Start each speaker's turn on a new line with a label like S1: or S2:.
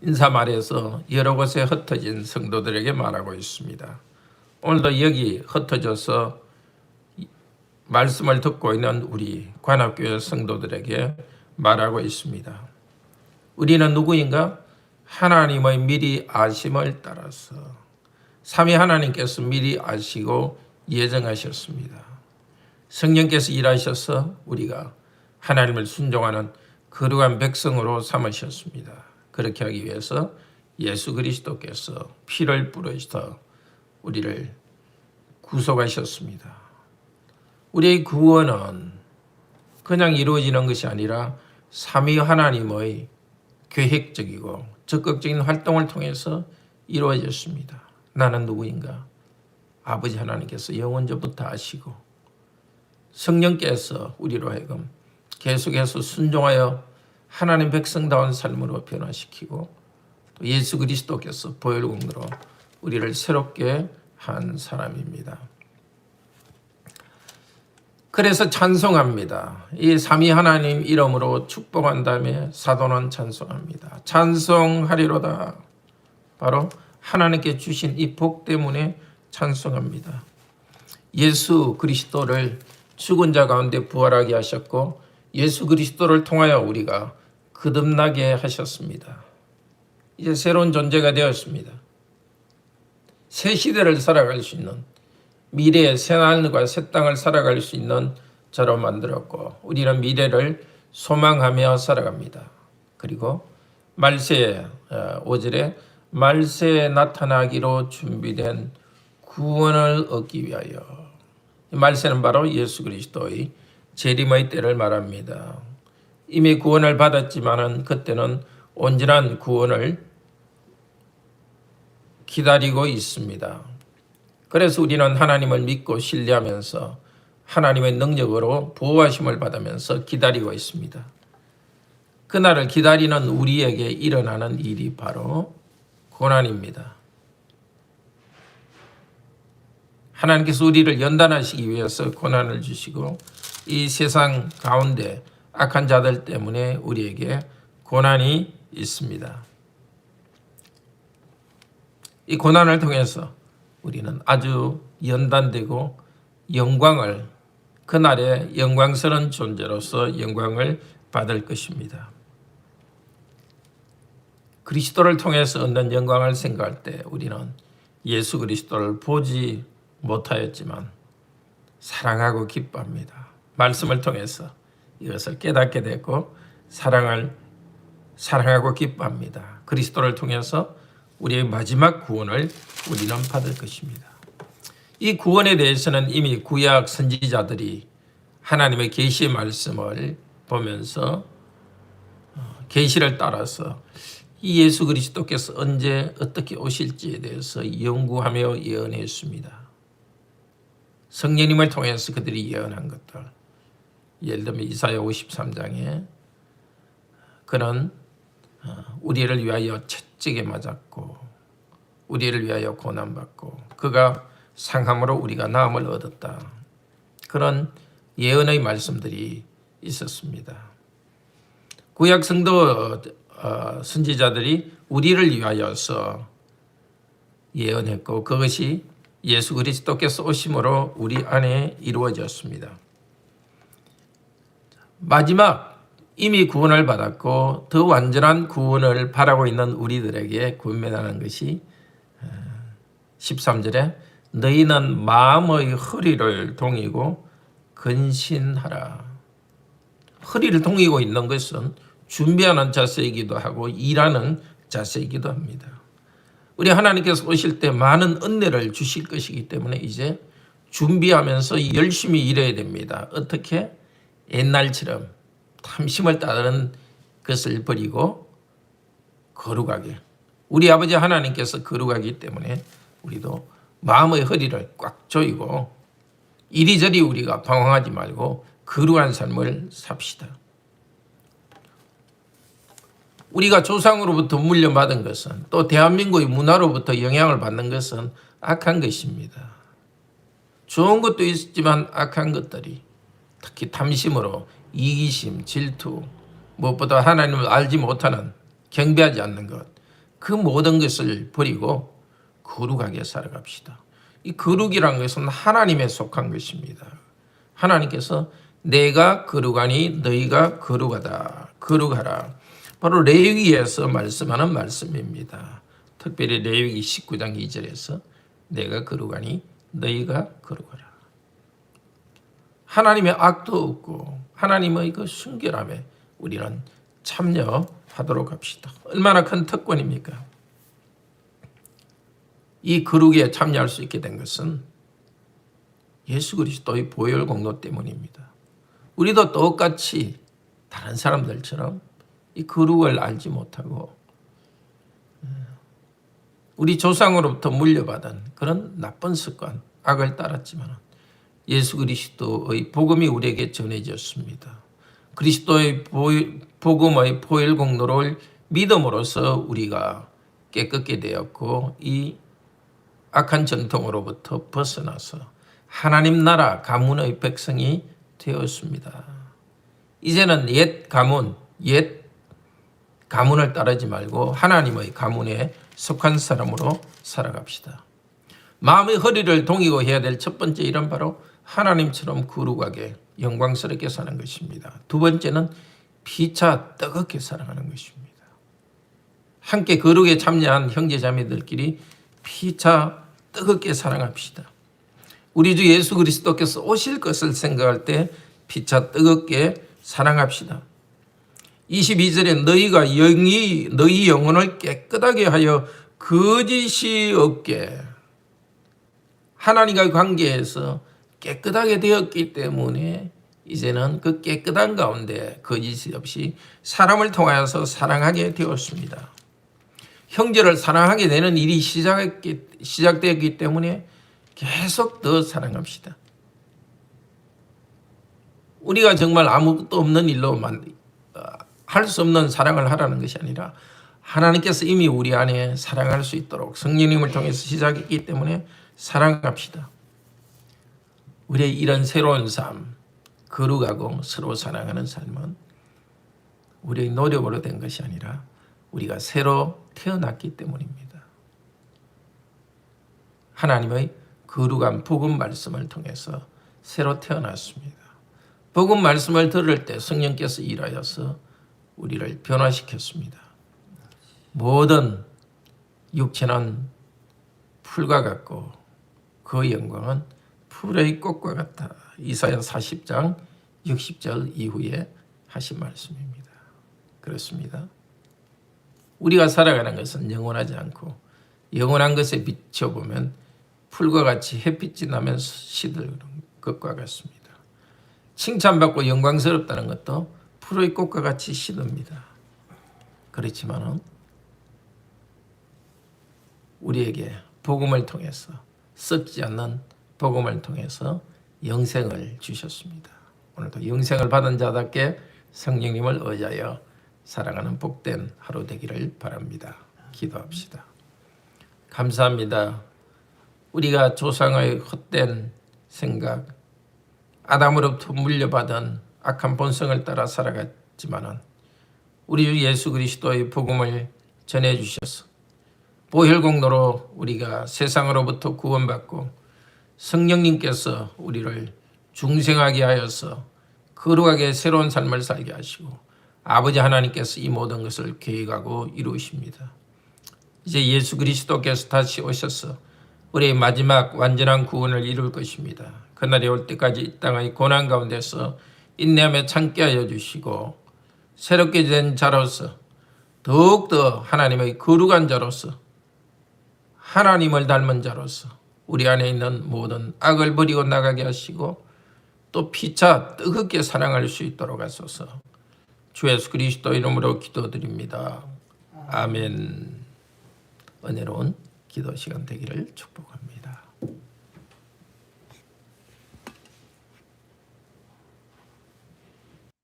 S1: 인사말에서 여러 곳에 흩어진 성도들에게 말하고 있습니다. 오늘도 여기 흩어져서 말씀을 듣고 있는 우리 관합교회 성도들에게 말하고 있습니다. 우리는 누구인가? 하나님의 미리 아심을 따라서 삼위 하나님께서 미리 아시고 예정하셨습니다. 성령께서 일하셔서 우리가 하나님을 순종하는 거룩한 백성으로 삼으셨습니다. 그렇게 하기 위해서 예수 그리스도께서 피를 뿌리셔서 우리를 구속하셨습니다. 우리의 구원은 그냥 이루어지는 것이 아니라 삼위 하나님의 계획적이고 적극적인 활동을 통해서 이루어졌습니다. 나는 누구인가? 아버지 하나님께서 영원전부터 아시고 성령께서 우리로 하여금 계속해서 순종하여 하나님 백성다운 삶으로 변화시키고 또 예수 그리스도께서 보혈공로로 우리를 새롭게 한 사람입니다. 그래서 찬송합니다. 이 삼위 하나님 이름으로 축복한 다음에 사도는 찬송합니다. 찬송하리로다. 바로 하나님께 주신 이 복 때문에 찬송합니다. 예수 그리스도를 죽은 자 가운데 부활하게 하셨고 예수 그리스도를 통하여 우리가 거듭나게 하셨습니다. 이제 새로운 존재가 되었습니다. 새 시대를 살아갈 수 있는 미래의 새 하늘과 새 땅을 살아갈 수 있는 자로 만들었고 우리는 미래를 소망하며 살아갑니다. 그리고 말세에 5절에 말세에 나타나기로 준비된 구원을 얻기 위하여 말세는 바로 예수 그리스도의 재림의 때를 말합니다. 이미 구원을 받았지만은 그때는 온전한 구원을 기다리고 있습니다. 그래서 우리는 하나님을 믿고 신뢰하면서 하나님의 능력으로 보호하심을 받으면서 기다리고 있습니다. 그날을 기다리는 우리에게 일어나는 일이 바로 고난입니다. 하나님께서 우리를 연단하시기 위해서 고난을 주시고 이 세상 가운데 악한 자들 때문에 우리에게 고난이 있습니다. 이 고난을 통해서 우리는 아주 연단되고 영광을 그날의 영광스러운 존재로서 영광을 받을 것입니다. 그리스도를 통해서 얻는 영광을 생각할 때 우리는 예수 그리스도를 보지 못하였지만 사랑하고 기뻐합니다. 말씀을 통해서 이것을 깨닫게 됐고 사랑하고 기뻐합니다. 그리스도를 통해서 우리의 마지막 구원을 우리는 받을 것입니다. 이 구원에 대해서는 이미 구약 선지자들이 하나님의 계시의 말씀을 보면서 계시를 따라서 이 예수 그리스도께서 언제 어떻게 오실지에 대해서 연구하며 예언했습니다. 성령님을 통해서 그들이 예언한 것들, 예를 들면 이사야 53장에 그는 우리를 위하여 채찍에 맞았고 우리를 위하여 고난받고 그가 상함으로 우리가 나음을 얻었다. 그런 예언의 말씀들이 있었습니다. 구약 성도 선지자들이 우리를 위하여서 예언했고 그것이 예수 그리스도께서 오심으로 우리 안에 이루어졌습니다. 마지막 이미 구원을 받았고 더 완전한 구원을 바라고 있는 우리들에게 권면하는 것이 13절에 너희는 마음의 허리를 동이고 근신하라. 허리를 동이고 있는 것은 준비하는 자세이기도 하고 일하는 자세이기도 합니다. 우리 하나님께서 오실 때 많은 은혜를 주실 것이기 때문에 이제 준비하면서 열심히 일해야 됩니다. 어떻게? 옛날처럼 탐심을 따르는 것을 버리고 거룩하게. 우리 아버지 하나님께서 거룩하기 때문에 우리도 마음의 허리를 꽉 조이고 이리저리 우리가 방황하지 말고 거룩한 삶을 삽시다. 우리가 조상으로부터 물려받은 것은 또 대한민국의 문화로부터 영향을 받는 것은 악한 것입니다. 좋은 것도 있지만 악한 것들이 특히 탐심으로 이기심, 질투, 무엇보다 하나님을 알지 못하는 경배하지 않는 것 그 모든 것을 버리고 거룩하게 살아갑시다. 이 거룩이라는 것은 하나님에 속한 것입니다. 하나님께서 내가 거룩하니 너희가 거룩하다. 거룩하라. 바로 레위기에서 말씀하는 말씀입니다. 특별히 레위기 19장 2절에서 내가 거룩하니 너희가 거룩하라. 하나님의 악도 없고 하나님의 그 순결함에 우리는 참여하도록 합시다. 얼마나 큰 특권입니까? 이 거룩에 참여할 수 있게 된 것은 예수 그리스도의 보혈 공로 때문입니다. 우리도 똑같이 다른 사람들처럼 이 거룩을 알지 못하고 우리 조상으로부터 물려받은 그런 나쁜 습관, 악을 따랐지만 예수 그리스도의 복음이 우리에게 전해졌습니다. 그리스도의 복음의 보혈 공로를 믿음으로써 우리가 깨끗게 되었고 이 악한 전통으로부터 벗어나서 하나님 나라 가문의 백성이 되었습니다. 이제는 옛 가문을 따르지 말고 하나님의 가문에 속한 사람으로 살아갑시다. 마음의 허리를 동이고 해야 될 첫 번째 일은 바로 하나님처럼 거룩하게 영광스럽게 사는 것입니다. 두 번째는 피차 뜨겁게 살아가는 것입니다. 함께 거룩에 참여한 형제자매들끼리 피차 뜨겁게 사랑합시다. 우리 주 예수 그리스도께서 오실 것을 생각할 때 피차 뜨겁게 사랑합시다. 22절에 너희가 너희 영혼을 깨끗하게 하여 거짓이 없게 하나님과의 관계에서 깨끗하게 되었기 때문에 이제는 그 깨끗한 가운데 거짓이 없이 사람을 통하여서 사랑하게 되었습니다. 형제를 사랑하게 되는 일이 시작되었기 때문에 계속 더 사랑합시다. 우리가 정말 아무것도 없는 일로 할 수 없는 사랑을 하라는 것이 아니라 하나님께서 이미 우리 안에 사랑할 수 있도록 성령님을 통해서 시작했기 때문에 사랑합시다. 우리의 이런 새로운 삶, 거룩하고 서로 사랑하는 삶은 우리의 노력으로 된 것이 아니라 우리가 새로 태어났기 때문입니다. 하나님의 거룩한 복음 말씀을 통해서 새로 태어났습니다. 복음 말씀을 들을 때 성령께서 일하여서 우리를 변화시켰습니다. 모든 육체는 풀과 같고 그 영광은 풀의 꽃과 같다. 이사야 40장 60절 이후에 하신 말씀입니다. 그렇습니다. 우리가 살아가는 것은 영원하지 않고 영원한 것에 비춰보면 풀과 같이 햇빛이 나면 시들 것과 같습니다. 칭찬받고 영광스럽다는 것도 풀의 꽃과 같이 시듭니다. 그렇지만 우리에게 복음을 통해서 썩지 않는 복음을 통해서 영생을 주셨습니다. 오늘도 영생을 받은 자답게 성령님을 의지하여 살아가는 복된 하루 되기를 바랍니다. 기도합시다. 감사합니다. 우리가 조상의 헛된 생각, 아담으로부터 물려받은 악한 본성을 따라 살아갔지만 우리 주 예수 그리스도의 복음을 전해주셔서 보혈 공로로 우리가 세상으로부터 구원받고 성령님께서 우리를 중생하게 하여서 거룩하게 새로운 삶을 살게 하시고 아버지 하나님께서 이 모든 것을 계획하고 이루십니다. 이제 예수 그리스도께서 다시 오셔서 우리의 마지막 완전한 구원을 이룰 것입니다. 그날이 올 때까지 이 땅의 고난 가운데서 인내하며 참게 하여 주시고 새롭게 된 자로서 더욱더 하나님의 거룩한 자로서 하나님을 닮은 자로서 우리 안에 있는 모든 악을 버리고 나가게 하시고 또 피차 뜨겁게 사랑할 수 있도록 하소서. 주 예수 그리스도 이름으로 기도드립니다. 아멘. 은혜로운 기도 시간 되기를 축복합니다.